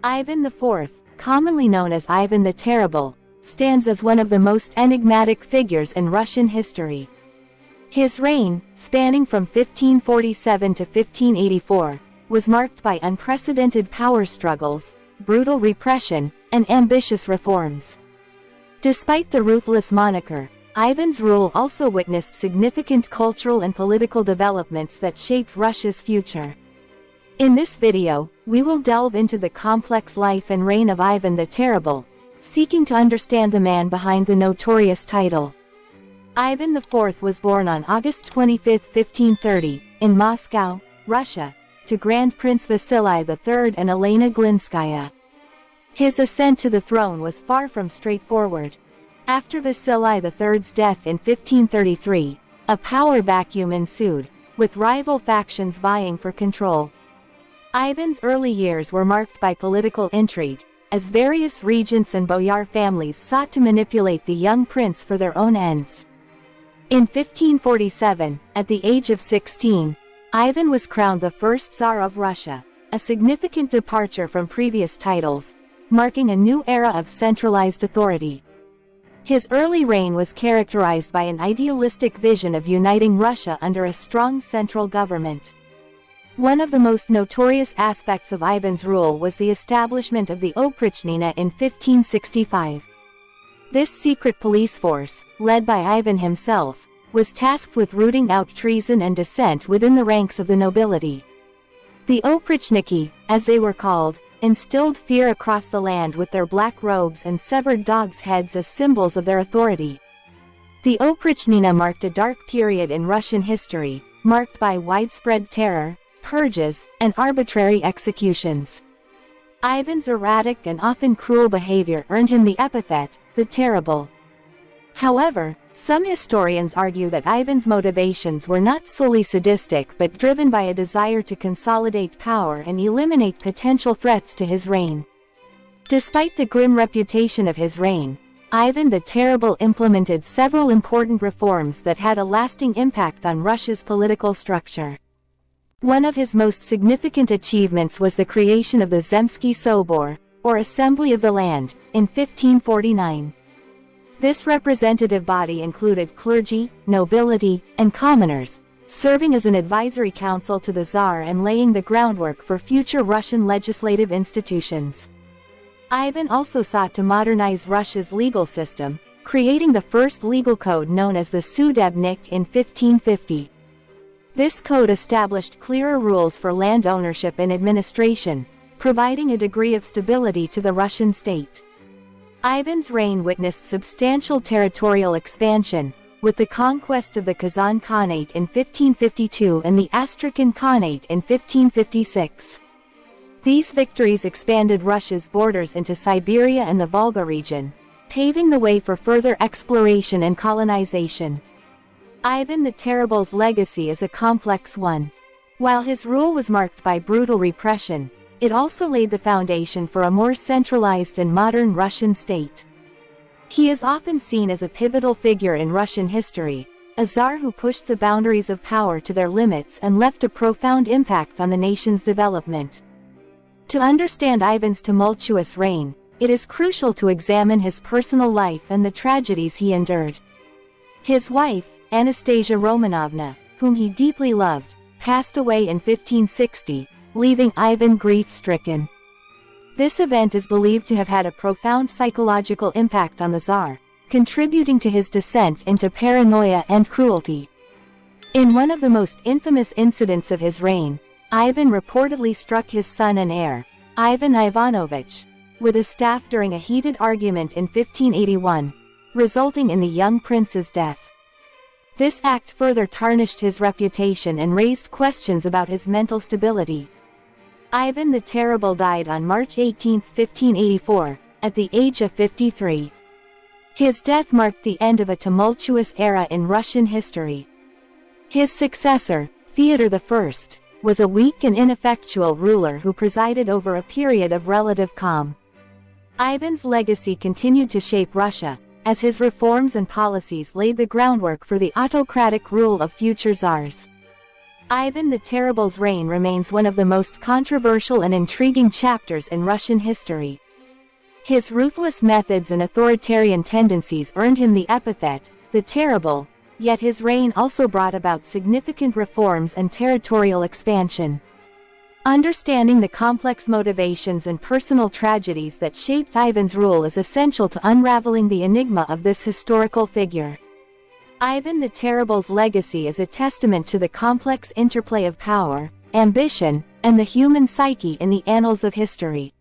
Ivan IV, commonly known as Ivan the Terrible, stands as one of the most enigmatic figures in Russian history. His reign, spanning from 1547 to 1584, was marked by unprecedented power struggles, brutal repression, and ambitious reforms. Despite the ruthless moniker, Ivan's rule also witnessed significant cultural and political developments that shaped Russia's future. In this video, we will delve into the complex life and reign of Ivan the Terrible, seeking to understand the man behind the notorious title. Ivan IV was born on August 25, 1530, in Moscow, Russia, to Grand Prince Vasily III and Elena Glinskaya. His ascent to the throne was far from straightforward. After Vasily III's death in 1533, a power vacuum ensued, with rival factions vying for control. Ivan's early years were marked by political intrigue, as various regents and boyar families sought to manipulate the young prince for their own ends. In 1547, at the age of 16, Ivan was crowned the first Tsar of Russia, a significant departure from previous titles, marking a new era of centralized authority. His early reign was characterized by an idealistic vision of uniting Russia under a strong central government. One of the most notorious aspects of Ivan's rule was the establishment of the Oprichnina in 1565. This secret police force, led by Ivan himself, was tasked with rooting out treason and dissent within the ranks of the nobility. The Oprichniki, as they were called, instilled fear across the land with their black robes and severed dogs' heads as symbols of their authority. The Oprichnina marked a dark period in Russian history, marked by widespread terror, purges, and arbitrary executions. Ivan's erratic and often cruel behavior earned him the epithet, the Terrible. However, some historians argue that Ivan's motivations were not solely sadistic but driven by a desire to consolidate power and eliminate potential threats to his reign. Despite the grim reputation of his reign, Ivan the Terrible implemented several important reforms that had a lasting impact on Russia's political structure. One of his most significant achievements was the creation of the Zemsky Sobor, or Assembly of the Land, in 1549. This representative body included clergy, nobility, and commoners, serving as an advisory council to the Tsar and laying the groundwork for future Russian legislative institutions. Ivan also sought to modernize Russia's legal system, creating the first legal code known as the Sudebnik in 1550. This code established clearer rules for land ownership and administration, providing a degree of stability to the Russian state. Ivan's reign witnessed substantial territorial expansion, with the conquest of the Kazan Khanate in 1552 and the Astrakhan Khanate in 1556. These victories expanded Russia's borders into Siberia and the Volga region, paving the way for further exploration and colonization. Ivan the Terrible's legacy is a complex one. While his rule was marked by brutal repression, it also laid the foundation for a more centralized and modern Russian state. He is often seen as a pivotal figure in Russian history, a czar who pushed the boundaries of power to their limits and left a profound impact on the nation's development. To understand Ivan's tumultuous reign, it is crucial to examine his personal life and the tragedies he endured. His wife, Anastasia Romanovna, whom he deeply loved, passed away in 1560, leaving Ivan grief-stricken. This event is believed to have had a profound psychological impact on the Tsar, contributing to his descent into paranoia and cruelty. In one of the most infamous incidents of his reign, Ivan reportedly struck his son and heir, Ivan Ivanovich, with a staff during a heated argument in 1581, resulting in the young prince's death. This act further tarnished his reputation and raised questions about his mental stability. Ivan the Terrible died on March 18, 1584, at the age of 53. His death marked the end of a tumultuous era in Russian history. His successor, Fyodor I, was a weak and ineffectual ruler who presided over a period of relative calm. Ivan's legacy continued to shape Russia, as his reforms and policies laid the groundwork for the autocratic rule of future czars. Ivan the Terrible's reign remains one of the most controversial and intriguing chapters in Russian history. His ruthless methods and authoritarian tendencies earned him the epithet, the Terrible, yet his reign also brought about significant reforms and territorial expansion. Understanding the complex motivations and personal tragedies that shaped Ivan's rule is essential to unraveling the enigma of this historical figure. Ivan the Terrible's legacy is a testament to the complex interplay of power, ambition, and the human psyche in the annals of history.